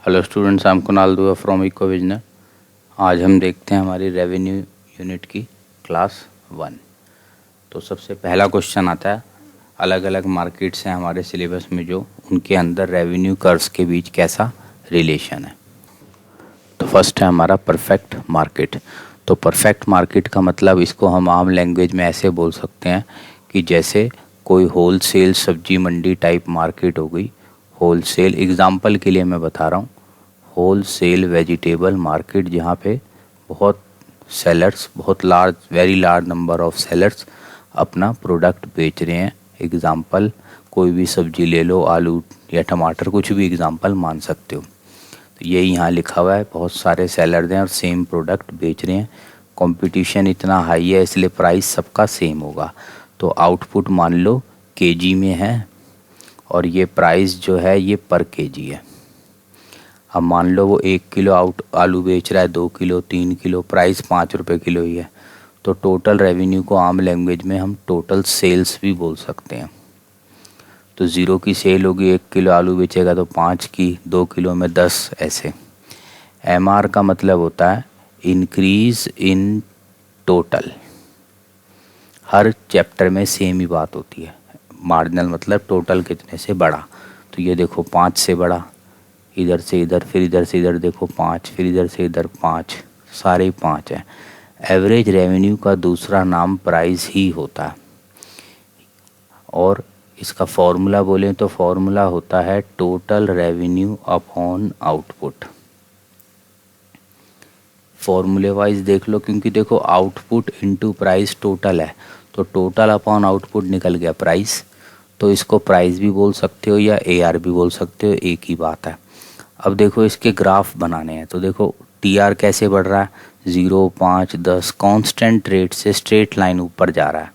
Hello students, I am Kunal दुआ from eco विजनर। आज हम देखते हैं हमारी रेवेन्यू यूनिट की क्लास 1। तो सबसे पहला क्वेश्चन आता है, अलग अलग मार्केट्स हैं हमारे सिलेबस में जो उनके अंदर रेवेन्यू कर्व्स के बीच कैसा रिलेशन है। तो फर्स्ट है हमारा परफेक्ट मार्केट। तो परफेक्ट मार्केट का मतलब इसको हम आम लैंग्वेज में ऐसे बोल सकते हैं कि जैसे कोई होल सेल सब्जी मंडी टाइप मार्केट हो गई। होल सेल एग्ज़ाम्पल के लिए मैं बता रहा हूँ, होल सेल वेजिटेबल मार्केट जहाँ पे बहुत सेलर्स, बहुत large, very large number of sellers अपना प्रोडक्ट बेच रहे हैं। एग्ज़ाम्पल कोई भी सब्जी ले लो, आलू या टमाटर, कुछ भी एग्ज़ाम्पल मान सकते हो। तो ये यहाँ लिखा हुआ है, बहुत सारे सेलर्स हैं और सेम प्रोडक्ट बेच रहे हैं। कंपटीशन इतना हाई है इसलिए प्राइस सबका सेम होगा। तो आउटपुट मान लो केजी में है और ये प्राइस जो है ये पर केजी है। अब मान लो वो 1 किलो आलू बेच रहा है, 2 किलो, 3 किलो, प्राइस 5 रुपये किलो ही है। तो टोटल रेवेन्यू को आम लैंग्वेज में हम टोटल सेल्स भी बोल सकते हैं। तो 0 की सेल होगी, 1 किलो आलू बेचेगा तो 5 की, 2 किलो में 10, ऐसे। MR का मतलब होता है increase in total. Her chapter में सेम ही बात होती है। मार्जिनल मतलब टोटल कितने से बड़ा। तो ये देखो 5 से बड़ा, इधर से इधर, फिर इधर से इधर देखो 5, फिर इधर से इधर 5, सारे 5 हैं। एवरेज रेवेन्यू का दूसरा नाम प्राइस ही होता है और इसका फॉर्मूला बोलें तो फॉर्मूला होता है टोटल रेवेन्यू अपॉन आउटपुट। फॉर्मूले वाइज देख लो, क्योंकि देखो आउटपुट इनटू प्राइस टोटल है, तो टोटल अपॉन आउटपुट निकल गया प्राइस। तो इसको प्राइस भी बोल सकते हो या AR भी बोल सकते हो, एक ही बात है। अब देखो इसके ग्राफ बनाने हैं, तो देखो TR कैसे बढ़ रहा है, 0, 5, 10 कांस्टेंट रेट से स्ट्रेट लाइन ऊपर जा रहा है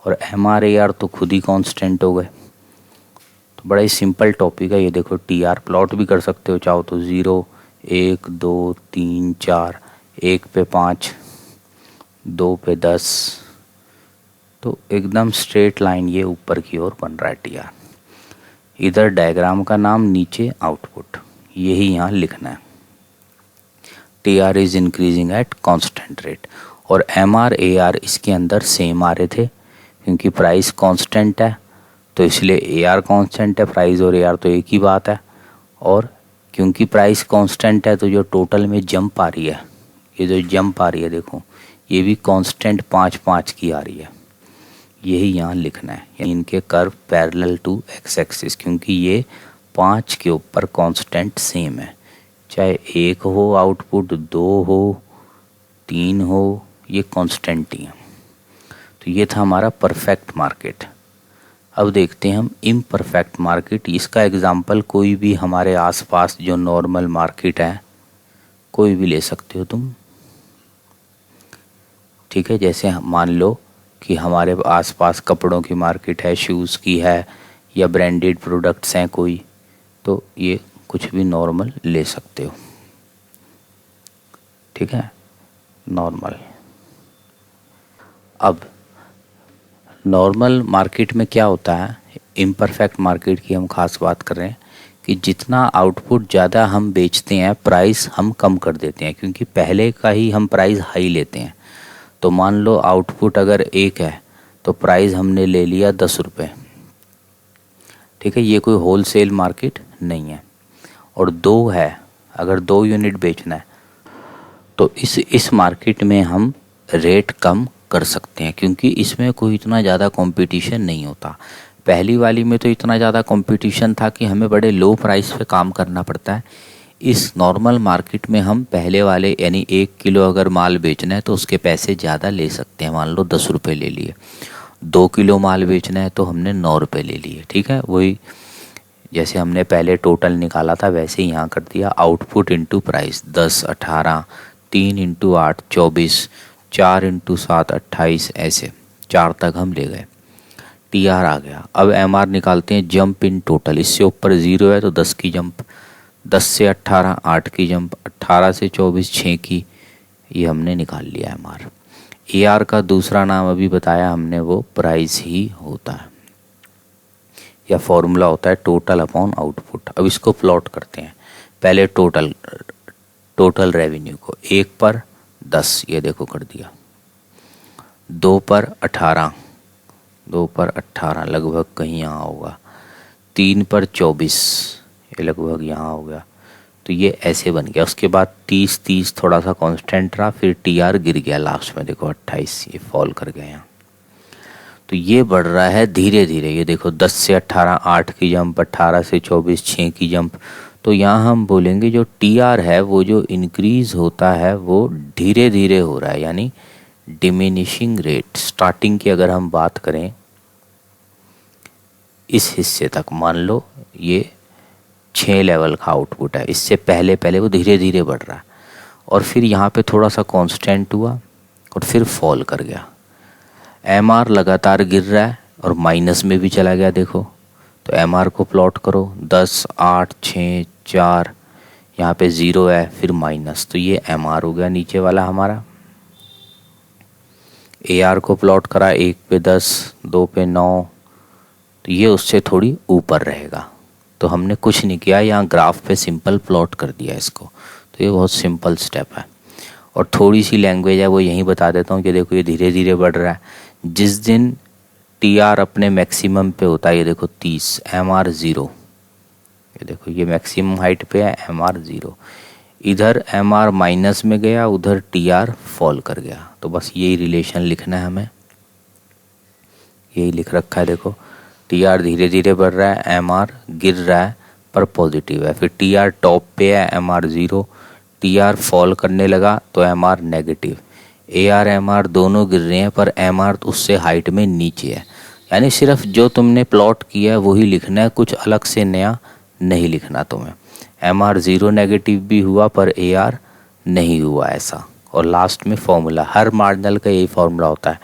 और MR AR तो खुद ही कांस्टेंट हो गए। तो बड़ा ही सिंपल टॉपिक है ये। देखो TR प्लॉट भी कर सकते हो चाहो तो, 0, 1, 2, 3, 4, 1 पे 5, 2 पे 10, तो एकदम स्ट्रेट लाइन ये ऊपर की ओर बन रहा है TR। इधर डायग्राम का नाम, नीचे आउटपुट, यही यहाँ लिखना है। TR is increasing at constant rate और MR AR इसके अंदर सेम आ रहे थे, क्योंकि प्राइस कांस्टेंट है तो इसलिए AR कांस्टेंट है, प्राइस और AR तो एक ही बात है। और क्योंकि प्राइस कांस्टेंट है तो जो टोटल में जंप आ रही है, ये जो जंप आ रही है देखो, ये भी कांस्टेंट 5-5 की आ रही है, यही यहाँ लिखना है। यानी इनके curve parallel to X axis, क्योंकि ये 5 के ऊपर कांस्टेंट सेम है, चाहे 1 हो आउटपुट, 2 हो, 3 हो, ये कांस्टेंट ही है। तो ये था हमारा परफेक्ट मार्केट। अब देखते हैं हम इम्परफेक्ट मार्केट। इसका एग्जांपल कोई भी हमारे आसपास जो नॉर्मल मार्केट है, कोई भी ले सकते हो तुम, ठीक है। जैसे मान लो कि हमारे आसपास कपड़ों की मार्केट है, शूज़ की है, या ब्रांडेड प्रोडक्ट्स हैं कोई, तो ये कुछ भी नॉर्मल ले सकते हो, ठीक है, नॉर्मल। अब नॉर्मल मार्केट में क्या होता है, इम्परफेक्ट मार्केट की हम खास बात कर रहे हैं कि जितना आउटपुट ज़्यादा हम बेचते हैं, प्राइस हम कम कर देते हैं, क्योंकि पहले का ही हम प्राइस हाई लेते हैं। तो मान लो आउटपुट अगर 1 है तो प्राइस हमने ले लिया 10 रुपये, ठीक है। ये कोई होल सेल मार्केट नहीं है। और 2 है, अगर 2 यूनिट बेचना है तो इस मार्केट में हम रेट कम कर सकते हैं, क्योंकि इसमें कोई इतना ज़्यादा कंपटीशन नहीं होता। पहली वाली में तो इतना ज़्यादा कंपटीशन था कि हमें बड़े लो प्राइस पे काम करना पड़ता है। इस नॉर्मल मार्केट में हम पहले वाले, यानी 1 किलो अगर माल बेचना है तो उसके पैसे ज़्यादा ले सकते हैं, मान लो 10 रुपये ले लिए। 2 किलो माल बेचना है तो हमने 9 रुपये ले लिए, ठीक है। वही जैसे हमने पहले टोटल निकाला था वैसे ही यहाँ कर दिया। Output into price, 10, 18, 3 into 8, 24, 4 into 7, 28, ऐसे 4 तक हम ले गए। TR आ गया। अब MR निकालते हैं, जंप इन टोटल। इससे ऊपर 0 है तो 10 की जंप, 10 से 18, 8 की जंप, 18 से 24, 6 की, ये हमने निकाल लिया MR। AR का दूसरा नाम अभी बताया हमने, वो प्राइस ही होता है, या फॉर्मूला होता है टोटल अपॉन आउटपुट। अब इसको प्लॉट करते हैं। पहले टोटल रेवेन्यू को 1 पर 10 ये देखो कर दिया, 2 पर 18, 2 पर 18 लगभग कहीं यहाँ होगा, 3 पर 24 ये लगभग यहाँ हो गया। तो ये ऐसे बन गया। उसके बाद 30 थोड़ा सा कांस्टेंट रहा, फिर टीआर गिर गया लास्ट में, देखो 28 ये फॉल कर गया यहाँ। तो ये बढ़ रहा है धीरे धीरे, ये देखो 10 से 18 8 की जंप, 18 से 24 6 की जंप। तो यहाँ हम बोलेंगे जो टीआर है वो जो इंक्रीज होता है वो धीरे धीरे हो रहा है, यानी डिमिनिशिंग रेट। स्टार्टिंग की अगर हम बात करें इस हिस्से तक, मान लो ये 6 लेवल का आउटपुट है, इससे पहले पहले वो धीरे धीरे बढ़ रहा है और फिर यहाँ पे थोड़ा सा कांस्टेंट हुआ और फिर फॉल कर गया। एमआर लगातार गिर रहा है और माइनस में भी चला गया, देखो। तो एमआर को प्लॉट करो, 10 8 6 4, यहाँ पे 0 है फिर माइनस, तो ये एमआर हो गया नीचे वाला हमारा। एआर को प्लॉट करा, 1 पे 10 2 पे 9, तो ये उससे थोड़ी ऊपर रहेगा। तो हमने कुछ नहीं किया, यहाँ ग्राफ पे सिंपल प्लॉट कर दिया इसको। तो ये बहुत सिंपल स्टेप है। और थोड़ी सी लैंग्वेज है वो यहीं बता देता हूँ कि देखो ये धीरे धीरे बढ़ रहा है। जिस दिन टीआर अपने मैक्सिमम पे होता है, ये देखो 30, एमआर 0, ये देखो ये मैक्सिमम हाइट पे है, एमआर 0, इधर एमआर माइनस में गया, उधर टीआर फॉल कर गया। तो बस यही रिलेशन लिखना है हमें, यही लिख रखा है, देखो टीआर धीरे धीरे बढ़ रहा है, एमआर गिर रहा है पर पॉजिटिव है, फिर टीआर टॉप पे है, एमआर 0, टीआर फॉल करने लगा तो एमआर नेगेटिव, एआर एमआर दोनों गिर रहे हैं पर एमआर उससे हाइट में नीचे है। यानी सिर्फ जो तुमने प्लॉट किया है वही लिखना है, कुछ अलग से नया नहीं लिखना तुम्हें। एमआर 0 नेगेटिव भी हुआ पर एआर नहीं हुआ, ऐसा। और लास्ट में फॉर्मूला, हर मार्जिनल का यही फॉर्मूला होता है,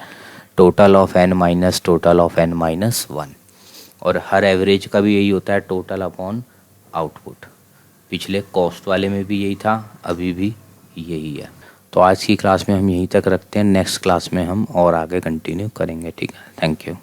total of n minus total of n minus 1। और हर एवरेज का भी यही होता है, टोटल अपॉन आउटपुट। पिछले कॉस्ट वाले में भी यही था, अभी भी यही है। तो आज की क्लास में हम यहीं तक रखते हैं, नेक्स्ट क्लास में हम और आगे कंटिन्यू करेंगे, ठीक है। Thank you.